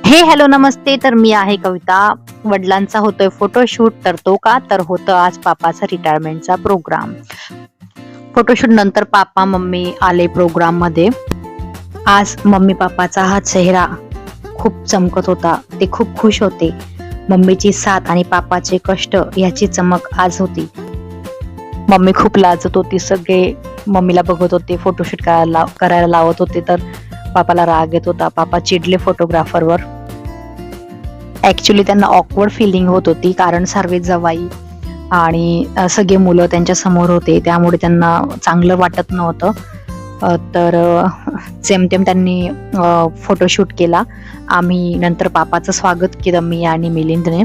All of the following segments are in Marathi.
हे हॅलो नमस्ते. तर मी आहे कविता. वडिलांचा होतोय फोटोशूट. तर तो का तर होतं आज पापाचा रिटायरमेंटचा प्रोग्राम. फोटोशूट नंतर पापा मम्मी आले प्रोग्राम मध्ये. आज मम्मी पापाचा हा चेहरा खूप चमकत होता. ते खूप खुश होते. मम्मीची साथ आणि पापाचे कष्ट याची चमक आज होती. मम्मी खूप लाजत होती. सगळे मम्मीला बघत होते, फोटोशूट करायला लावत होते. तर पापाला राग येत होता. पापा चिडले फोटोग्राफरवर. ऍक्च्युली त्यांना ऑकवर्ड फिलिंग होत होती, कारण सर्व जवाई आणि सगळे मुलं त्यांच्या समोर होते, त्यामुळे त्यांना चांगलं वाटत नव्हतं. तर जेमतेम त्यांनी फोटोशूट केला. आम्ही नंतर पापाचं स्वागत केलं, मी आणि मिलिंदने.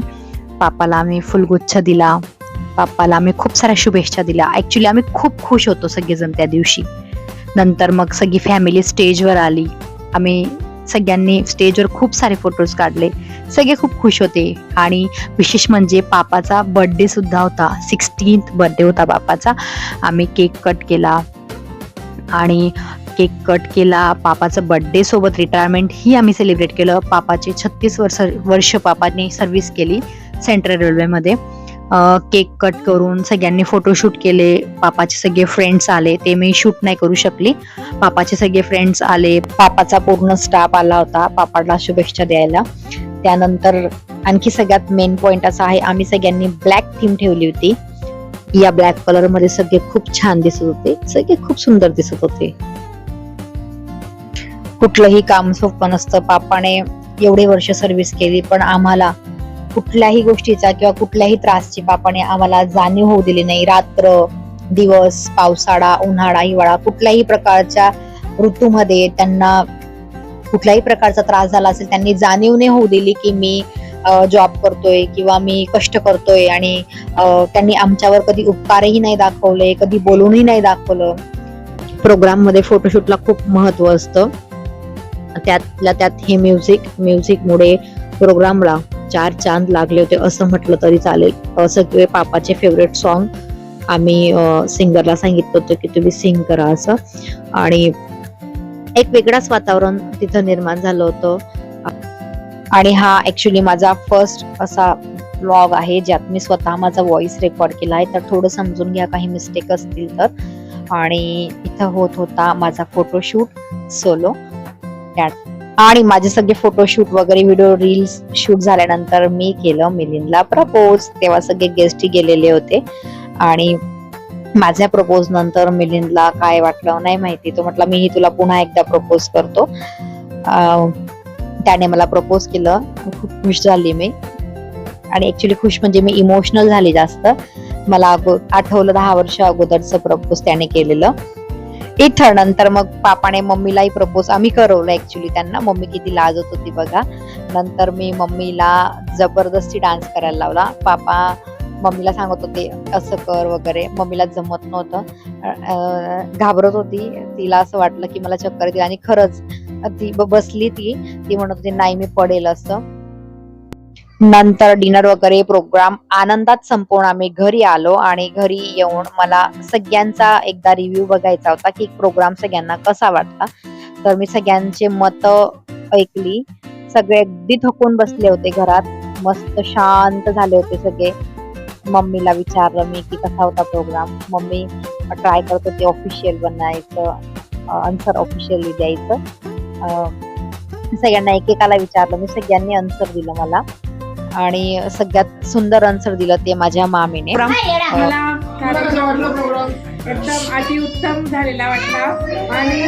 पापाला आम्ही फुलगुच्छ दिला. पापाला आम्ही खूप साऱ्या शुभेच्छा दिल्या. ऍक्च्युली आम्ही खूप खुश होतो सगळेजण त्या दिवशी. नंतर मग सगळी फॅमिली स्टेजवर आली. आम्ही सगळ्यांनी स्टेजवर खूप सारे फोटोज काढले. सगळे खूप खुश होते. आणि विशेष म्हणजे पापाचा बर्थडे सुद्धा होता. 16th बर्थडे होता पापाचा. आम्ही केक कट केला आणि पापाचा बर्थडे सोबत रिटायरमेंट ही आम्ही सेलिब्रेट केलं. पापाचे 36 वर्ष पापाने सर्व्हिस केली सेंट्रल रेल्वेमध्ये. केक कट करून सगळ्यांनी फोटोशूट केले. पापाचे सगळे फ्रेंड्स आले. ते मी शूट नाही करू शकली. पापाचे सगळे फ्रेंड्स आले. पापाचा पूर्ण स्टाफ आला होता पापाला शुभेच्छा द्यायला. त्यानंतर आणखी सगळ्यात मेन पॉइंट असा आहे, आम्ही सगळ्यांनी ब्लॅक थीम ठेवली होती. या ब्लॅक कलर मध्ये सगळे खूप छान दिसत होते. सगळे खूप सुंदर दिसत होते. कुठलंही काम सोपं नसतं. पापाने एवढे वर्ष सर्व्हिस केली, पण आम्हाला कुठल्याही गोष्टीचा किंवा कुठल्याही त्रासची पापाने आम्हाला जाणीव होऊ दिली नाही. रात्र दिवस, पावसाळा, उन्हाळा, हिवाळा, कुठल्याही प्रकारच्या ऋतूमध्ये त्यांना कुठल्याही प्रकारचा त्रास झाला असेल, त्यांनी जाणीव नाही होऊ दिली की मी जॉब करतोय किंवा मी कष्ट करतोय. आणि त्यांनी आमच्यावर कधी उपकारही नाही दाखवले, कधी बोलूनही नाही दाखवलं. प्रोग्राम मध्ये फोटोशूटला खूप महत्व असतं. त्यातल्या त्यात हे म्युझिकमुळे प्रोग्रामला 4 चांद लागले होते असं म्हटलं तरी चालेल. सगळे पापाचे फेवरेट सॉन्ग आम्ही सिंगरला सांगितलं होतं की तुम्ही सिंग करा असं. आणि एक वेगळाच वातावरण तिथं निर्माण झालं होतं. आणि हा ऍक्च्युली माझा फर्स्ट असा व्लॉग आहे ज्यात मी स्वतः माझा व्हॉइस रेकॉर्ड केला आहे. तर थोडं समजून घ्या काही मिस्टेक असतील तर. आणि इथं होत होता माझा फोटोशूट सोलो. आणि माझे सगळे फोटोशूट वगैरे व्हिडिओ रील्स शूट झाल्यानंतर मी केलं मिलिंदला प्रपोज. तेव्हा सगळे गेस्टही गेलेले होते. आणि माझ्या प्रपोज नंतर मिलिंदला काय वाटलं नाही माहिती. तो म्हटला मीही तुला पुन्हा एकदा प्रपोज करतो. त्याने मला प्रपोज केलं. खूप खुश झाली मी. आणि ऍक्च्युली खुश म्हणजे मी इमोशनल झाली जास्त. मला आठवलं 10 वर्ष अगोदरचं प्रपोज त्याने केलेलं. इथं नंतर मग पापाने मम्मीलाही प्रपोज आम्ही करवलं. ऍक्च्युली त्यांना मम्मी किती लाजत होती बघा. नंतर मी मम्मीला जबरदस्ती डान्स करायला लावला. पापा मम्मीला सांगत होते असं कर वगैरे. मम्मीला जमत नव्हतं, घाबरत होती. तिला असं वाटलं की मला चक्कर येईल. आणि खरंच ती बसली. ती म्हणत होती नाही मी पडेल असं. नंतर डिनर वगैरे प्रोग्राम आनंदात संपवून आम्ही घरी आलो. आणि घरी येऊन मला सगळ्यांचा एकदा रिव्ह्यू बघायचा होता की प्रोग्राम सगळ्यांना कसा वाटला. तर मी सगळ्यांचे मत ऐकली. सगळे अगदी थकून बसले होते घरात. मस्त शांत झाले होते सगळे. मम्मीला विचारलं मी की कसा होता प्रोग्राम. मम्मी ट्राय करत होते ऑफिशियल बनायचं, आन्सर ऑफिशियली द्यायचं. सगळ्यांना एकेकाला विचारलं मी. सगळ्यांनी आन्सर दिलं मला. आणि सगळ्यात सुंदर आन्सर दिलं ते माझ्या मामीने. मला कार्यक्रम एकदम अतिउत्तम झालेला वाटला आणि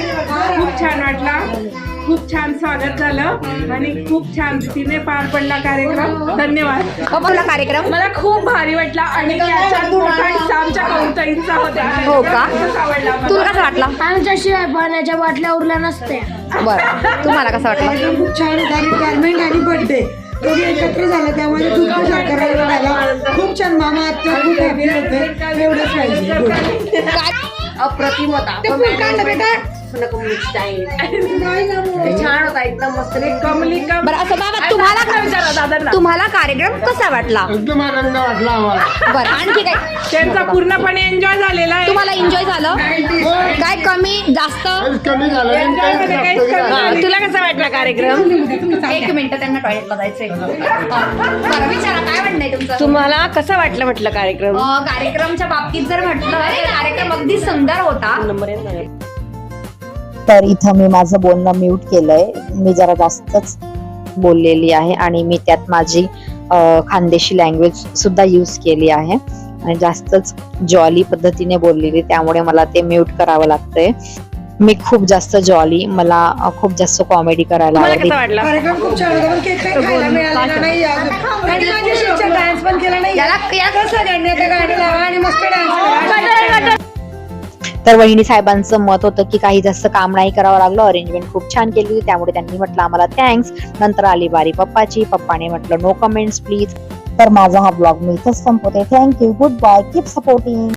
खूप छान वाटला. खूप छान स्वागत झालं आणि खूप छान रीतीने पार पडला कार्यक्रम. धन्यवाद. कार्यक्रम मला खूप भारी वाटला आणि त्याच्यात मोठा हिस्सा आमच्या कौताईंचा होता. हो का? खूप आवडला मला. तुला कसं वाटला? आमच्याशिवाय पाण्याच्या बाटल्या उरल्या नसत्या. बरं, तुम्हाला कसं वाटलं? खूप छान रिटायरमेंट आणि बर्थडे दोन्ही एकत्र झालं, त्यामुळे खूप मजा करायला मिळाला. खूप छान. मामा आत्या खूप हॅपी होते. एवढंच पाहिजे. अप्रतिम होता. नाही ना मग. छान होता एकदम मस्त कमली कम बरं असं बाबा विचारा दादांना. तुम्हाला कार्यक्रम कसा वाटला एकदम आनंद वाटला आम्हाला. बरं आणखी काय त्यांचा पूर्णपणे एन्जॉय झालेला आहे. तुम्हाला एन्जॉय झालं काय कमी जास्त काहीच कमी झालं नाही, Enjoy काहीच मध्ये जास्त काहीच नाही कमी झालं. झालं. तुला कसा वाटला कार्यक्रम एक मिनिट त्यांना टॉयलेटला जायचंय बरं विचारा काय म्हणणं तुमचं तुम्हाला कसं वाटलं म्हटलं कार्यक्रम? कार्यक्रमच्या बाबतीत जर म्हटलं तर कार्यक्रम अगदी सुंदर होता तर इथं मी माझं बोलणं म्यूट केलंय. मी जरा जास्तच बोललेली आहे आणि मी त्यात माझी खानदेशी लँग्वेज सुद्धा यूज केली आहे आणि जास्तच जॉली पद्धतीने बोललेली, त्यामुळे मला ते म्यूट करावं लागतंय. मी खूप जास्त जॉली, मला खूप जास्त कॉमेडी करायला तुम्हाला आवडते. कसं वाटलं? कार्यक्रम खूप छान होता पण केक काही खायला मिळालेला नाही अजून. आणि माझे शिक्षक डान्स पण केला नाही कसं सगळ्यांनी आता गाडी लावा आणि मस्त डान्स तर वहिनी साहेबांचं मत होतं की काही जास्त काम नाही करावं लागलं, अरेंजमेंट खूप छान केली होती, त्यामुळे त्यांनी म्हटलं आम्हाला थँक्स. नंतर आली बारी पप्पाची. पप्पाने म्हटलं नो कमेंट्स प्लीज. तर माझा हा ब्लॉग मी इथंच संपवते. Thank you, goodbye, keep supporting.